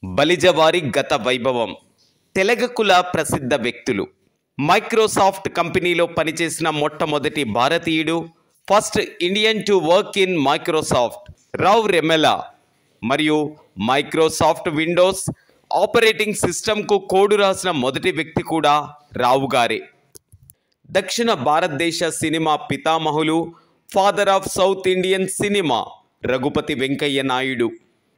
బలిజవారి గత వైభవం. తెలగకుల ప్రసిద్ధ వ్యక్తులు. మైక్రోసాఫ్ట్ కంపెనీలో పనిచేసిన మొట్టమొదటి భారతీయుడు, first Indian to work in Microsoft, Rao Remella. మరియు మైక్రోసాఫ్ట్ విండోస్ ఆపరేటింగ్ సిస్టమ్కు కోడ్ రాసిన మొదటి వ్యక్తి కూడా రావు గారే. దక్షిణ భారతదేశ సినిమా పితామహులు, father of south Indian cinema, Raghupathi Venkaiah Naidu.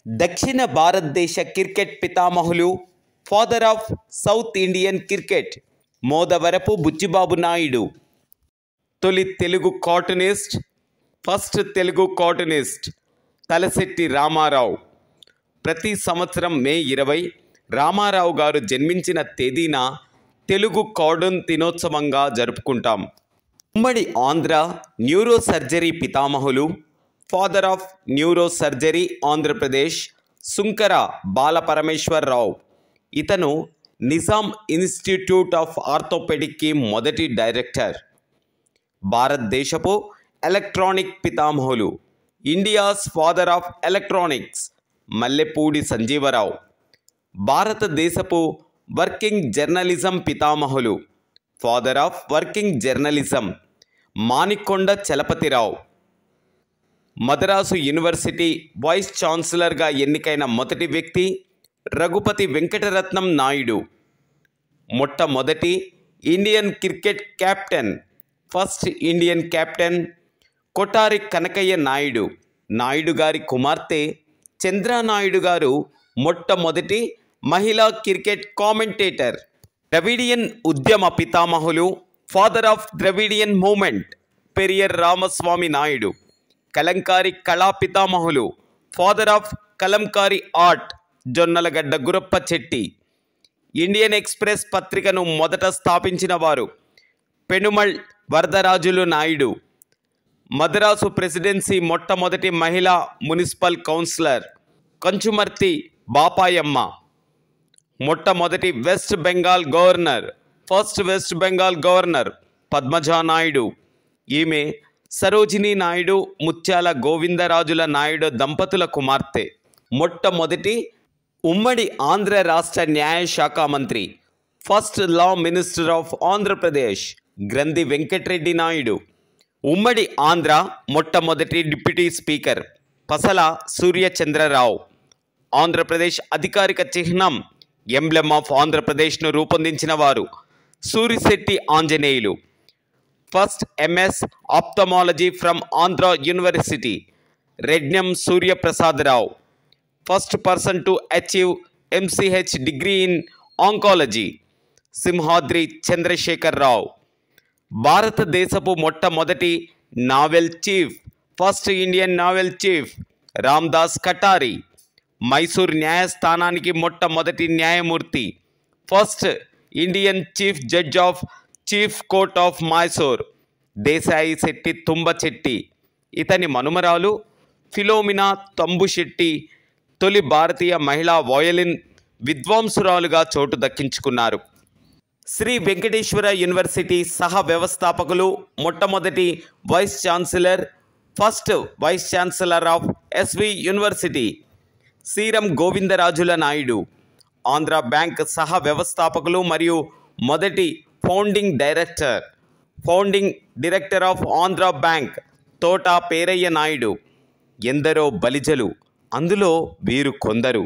దక్షిణ భారతదేశ క్రికెట్ పితామహులు, father of south Indian cricket, Modavarapu Buchibabu Naidu. తొలి Telugu cartoonist, first Telugu cartoonist Talasetti Ramarao. ప్రతి సంవత్సరం మే 20 రామారావు గారు జన్మించిన తేదీన తెలుగు కార్టూన్ దినోత్సవంగా జరుపుకుంటాం. ఉమ్మడి ఆంధ్ర న్యూరో సర్జరీ పితామహులు, father of neuro surgery Andhra Pradesh, Sunkara Balaparameswara Rao. ఇతను నిజాం ఇన్స్టిట్యూట్ ఆఫ్ ఆర్థోపెడిక్కి మొదటి డైరెక్టర్. భారతదేశపు ఎలక్ట్రానిక్ పితామహులు, India's father of electronics, Mallepudi Sanjeeva Rao. భారతదేశపు వర్కింగ్ జర్నలిజం పితామహులు, father of working journalism, Manikonda Chalapathi Rao. Madras university vice ఛాన్సలర్గా ఎన్నికైన మొదటి వ్యక్తి రఘుపతి వెంకటరత్నం నాయుడు. మొట్టమొదటి Indian cricket captain, first Indian captain Kothari Kanakayya Naidu. Naidu గారి కుమార్తె చంద్రానాయుడు గారు మొట్టమొదటి మహిళా క్రికెట్ కామెంటేటర్. ద్రవిడియన్ ఉద్యమ పితామహులు, father of Dravidian movement, Periyar Ramaswamy Naidu. Kalamkari కళా పితామహులు, father of kalamkari art, Jonnalagadda Gurappa Chetty. Indian Express పత్రికను మొదట స్థాపించిన వారు పెనుమల్ వరదరాజులు నాయుడు. మద్రాసు ప్రెసిడెన్సీ మొట్టమొదటి మహిళా మున్సిపల్ కౌన్సిలర్ కంచుమర్తి బాపాయమ్మ. మొట్టమొదటి West Bengal governor, first West Bengal governor Padmaja Naidu. ఈమె సరోజినీ నాయుడు, ముత్యాల గోవిందరాజుల నాయుడు దంపతుల కుమార్తె. మొట్టమొదటి ఉమ్మడి ఆంధ్ర రాష్ట్ర న్యాయశాఖ మంత్రి, first law minister of Andhra Pradesh Granthi Venkata Reddy Naidu. ఉమ్మడి ఆంధ్ర మొట్టమొదటి డిప్యూటీ స్పీకర్ పసల సూర్యచంద్రరావు. ఆంధ్రప్రదేశ్ అధికారిక చిహ్నం ఎంబ్లెమ్ ఆఫ్ ఆంధ్రప్రదేశ్ను రూపొందించిన వారు Surisetti Anjaneyulu. First MS ophthalmology from Andhra university Rednam Surya Prasada Rao. First person to achieve MCH degree in oncology Simhadri Chandrasekhar Rao. భారతదేశపు మొట్టమొదటి naval chief, first Indian naval chief Ramdas Katari. Mysore న్యాయస్థానానికి మొట్టమొదటి న్యాయమూర్తి, first Indian chief judge of chief court of Mysore Desai Shetty తుంబచెట్టి. ఇతని మనుమరాలు ఫిలోమినా తంబుశెట్టి తొలి భారతీయ మహిళా వయోలిన్ విద్వాంసురాలుగా చోటు దక్కించుకున్నారు. శ్రీ వెంకటేశ్వర యూనివర్సిటీ సహ వ్యవస్థాపకులు, మొట్టమొదటి vice chancellor, first vice chancellor of SV university Sriram Govindarajula Naidu. Andhra bank సహ వ్యవస్థాపకులు మరియు మొదటి founding director of Andhra bank Thota Perayya Naidu. ఎందరో బలిజలు, అందులో వీరు కొందరు.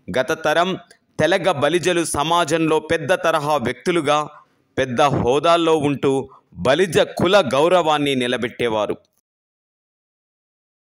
గత తరం తెలగ బలిజలు సమాజంలో పెద్ద తరహా వ్యక్తులుగా పెద్ద హోదాల్లో ఉంటూ బలిజ కుల గౌరవాన్ని నిలబెట్టేవారు.